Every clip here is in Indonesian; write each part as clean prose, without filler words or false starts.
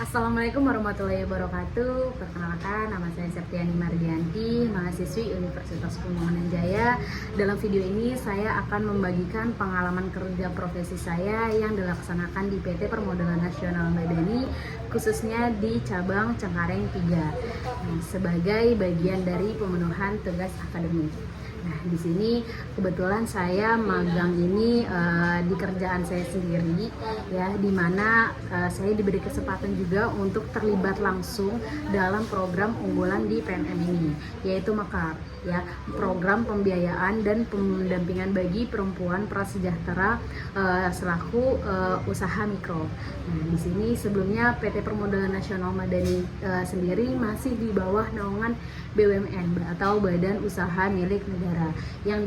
Assalamualaikum warahmatullahi wabarakatuh. Perkenalkan, nama saya Septiani Mardianti, mahasiswi Universitas Pembangunan Jaya. Dalam video ini saya akan membagikan pengalaman kerja profesi saya yang dilaksanakan di PT Permodalan Nasional Madani, khususnya di cabang Cengkareng 3, sebagai bagian dari pemenuhan tugas akademik. Nah, di sini kebetulan saya magang ini di kerjaan saya sendiri, ya, di mana saya diberi kesempatan juga untuk terlibat langsung dalam program unggulan di PNM ini, yaitu MEKAR, ya, program pembiayaan dan pendampingan bagi perempuan prasejahtera selaku usaha mikro. Nah, di sini sebelumnya PT Permodalan Nasional Madani sendiri masih di bawah naungan BUMN atau Badan Usaha Milik Negara yang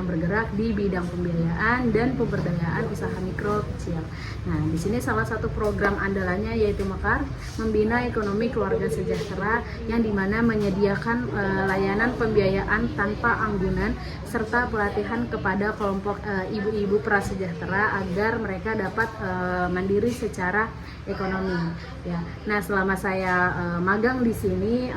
bergerak di bidang pembiayaan dan pemberdayaan usaha mikro kecil. Nah, di sini salah satu program andalannya yaitu MEKAR, Membina Ekonomi Keluarga Sejahtera, yang dimana menyediakan layanan pembiayaan tanpa anggunan serta pelatihan kepada kelompok ibu-ibu prasejahtera agar mereka dapat mandiri secara ekonomi. Ya, nah selama saya magang di sini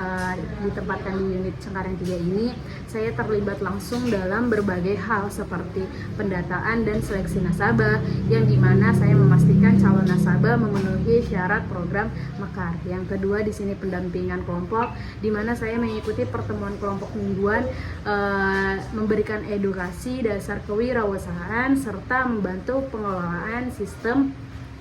ditempatkan di unit Cengkareng 3 ini, saya terlibat langsung dalam berbagai hal seperti pendataan dan seleksi nasabah, yang dimana saya memastikan calon nasabah memenuhi syarat program MEKAR. Yang kedua di sini pendampingan kelompok, di mana saya mengikuti pertemuan kelompok mingguan, memberikan edukasi dasar kewirausahaan serta membantu pengelolaan sistem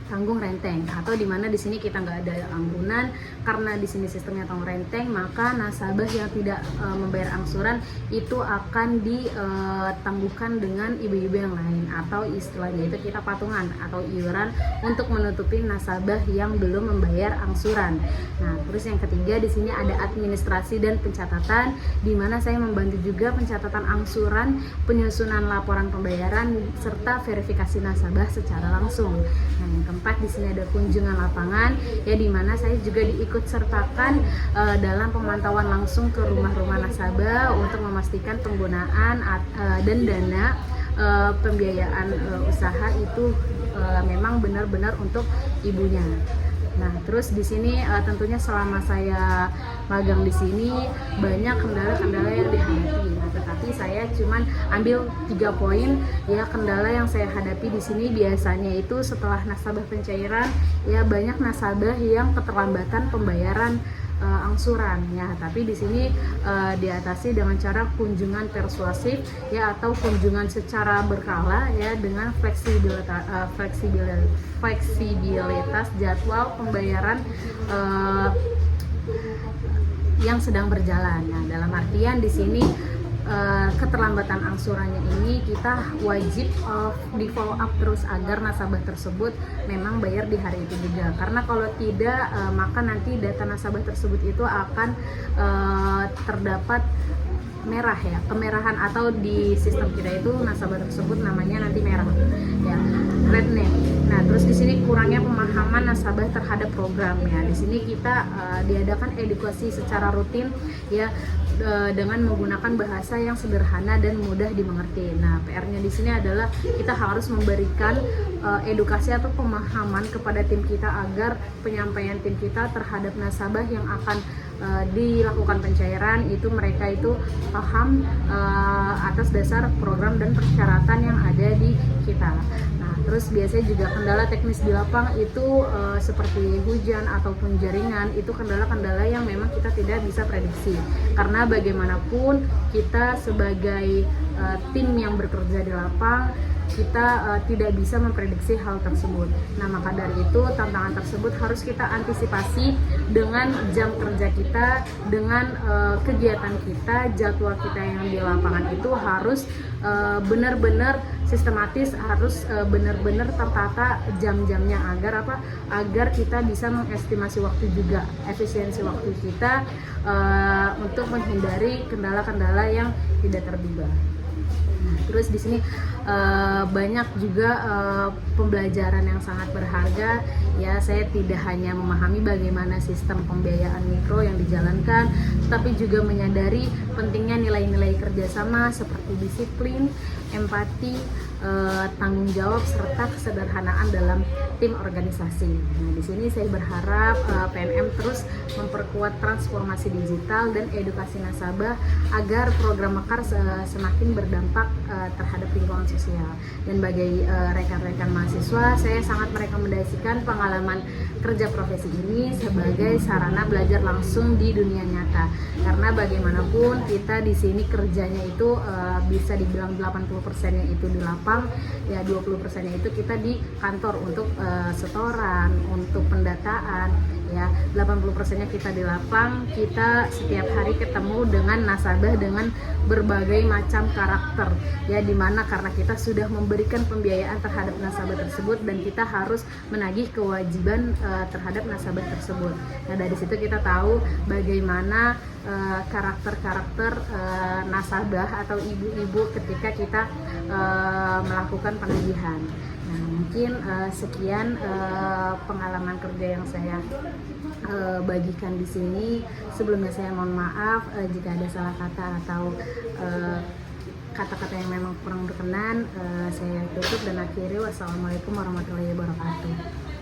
tanggung renteng, atau di mana di sini kita nggak ada anggunan karena di sini sistemnya tanggung renteng, maka nasabah yang tidak membayar angsuran itu akan ditangguhkan dengan ibu-ibu yang lain, atau istilahnya itu kita patungan atau iuran untuk menutupi nasabah yang belum membayar angsuran. Nah, terus yang ketiga di sini ada administrasi dan pencatatan, di mana saya membantu juga pencatatan angsuran, penyusunan laporan pembayaran serta verifikasi nasabah secara langsung. Nah, yang keempat di sini ada kunjungan lapangan, ya, di mana saya juga diikut sertakan dalam pemantauan langsung ke rumah-rumah nasabah untuk memastikan penggunaan dan dana pembiayaan usaha itu memang benar-benar untuk ibunya. Nah, terus di sini tentunya selama saya magang di sini banyak kendala-kendala yang dihadapi. Nah, tetapi saya cuman ambil 3 poin, ya, kendala yang saya hadapi di sini biasanya itu setelah nasabah pencairan, ya, banyak nasabah yang keterlambatan pembayaran angsuran, ya, tapi di sini diatasi dengan cara kunjungan persuasif, ya, atau kunjungan secara berkala, ya, dengan fleksibilitas jadwal pembayaran yang sedang berjalan. Nah, dalam artian di sini keterlambatan angsurannya ini kita wajib di follow up terus agar nasabah tersebut memang bayar di hari itu juga, karena kalau tidak maka nanti data nasabah tersebut itu akan terdapat merah, ya, kemerahan, atau di sistem kita itu nasabah tersebut namanya nanti merah, ya, red name. Nah, terus di sini kurangnya pemahaman nasabah terhadap programnya. Di sini kita diadakan edukasi secara rutin, ya, dengan menggunakan bahasa yang sederhana dan mudah dimengerti. Nah, PR-nya di sini adalah kita harus memberikan edukasi atau pemahaman kepada tim kita agar penyampaian tim kita terhadap nasabah yang akan dilakukan pencairan itu mereka itu paham atas dasar program dan persyaratan yang ada di kita. Nah, terus biasanya juga kendala teknis di lapang itu seperti hujan ataupun jaringan, itu kendala-kendala yang memang kita tidak bisa prediksi, karena bagaimanapun kita sebagai tim yang bekerja di lapang, kita tidak bisa memprediksi hal tersebut. Nah, maka dari itu tantangan tersebut harus kita antisipasi dengan jam kerja kita, dengan kegiatan kita, jadwal kita yang di lapangan itu harus benar-benar sistematis, harus benar-benar tertata jam-jamnya agar apa? Agar kita bisa mengestimasi waktu juga, efisiensi waktu kita untuk menghindari kendala-kendala yang tidak terduga. Nah, terus di sini banyak juga pembelajaran yang sangat berharga ya. Saya tidak hanya memahami bagaimana sistem pembiayaan mikro yang dijalankan, tapi juga menyadari pentingnya nilai-nilai kerjasama seperti disiplin, empati, tanggung jawab serta kesederhanaan dalam tim organisasi. Nah, di sini saya berharap PNM terus memperkuat transformasi digital dan edukasi nasabah agar program Mekar semakin berdampak terhadap lingkungan sosial. Dan bagi rekan-rekan mahasiswa, saya sangat merekomendasikan pengalaman kerja profesi ini sebagai sarana belajar langsung di dunia nyata. Karena bagaimanapun kita di sini kerjanya itu bisa dibilang 80%-nya itu di lapang, ya 20%-nya itu kita di kantor untuk setoran, untuk pendataan, ya 80%-nya kita di lapang. Kita setiap hari ketemu dengan nasabah dengan berbagai macam karakter, ya dimana karena kita sudah memberikan pembiayaan terhadap nasabah tersebut dan kita harus menagih kewajiban terhadap nasabah tersebut. Nah, dari situ kita tahu bagaimana karakter-karakter nasabah atau ibu-ibu ketika kita melakukan penagihan. Nah, mungkin sekian pengalaman kerja yang saya bagikan di sini. Sebelumnya saya mohon maaf jika ada salah kata atau kata-kata yang memang kurang berkenan. Saya tutup dan akhiri. Wassalamualaikum warahmatullahi wabarakatuh.